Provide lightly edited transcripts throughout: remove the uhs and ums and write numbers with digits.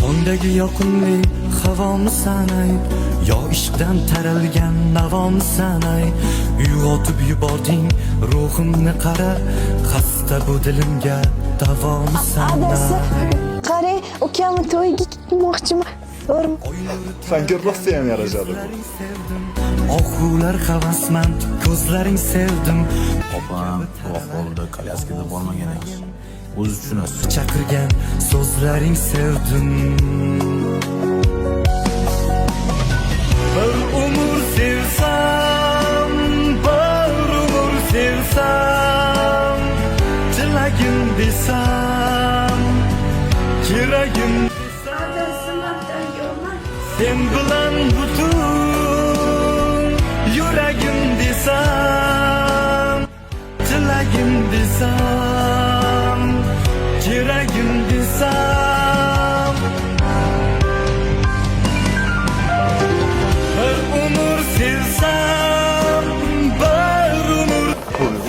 tongdagi yoqimli havomisan ay, yo ishqdan taralgan navomisan ay, uyg'otib yubording ruhimni qara, xasta bu dilimga davomisan Adasi, ay. qarang, ukamni to'yiga ketmoqchiman. Sanki rosa ham yarashadi. Oxular havasmand ko'zlaring sevdim. Opam ahvolda kolyaskada bormagan ekan. O'zi tushunasiz. Chaqirgan so'zlaring sevdim. Bir umr sevsam, bir umr sevsam, tilagim desam, keragim sen bilan butun yuragim desam, tilagim desam, keragim desam, bir umr sevsam, bir umr.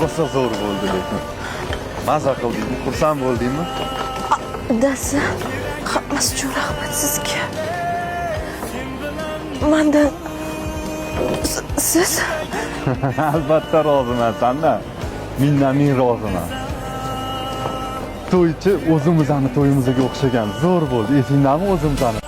Rosa zo'r bo'ldi lekin. Maza qildingmi? Xursand bo'ldingmi? Adasi, hammasi uchun rahmat sizga. Mendan siz Albatta roziman-da. Mingdan ming roziman. To'ychi o'zimizni to'yimizga o'xshagan zo'r bo'ldi. Esingdami o'zimizni?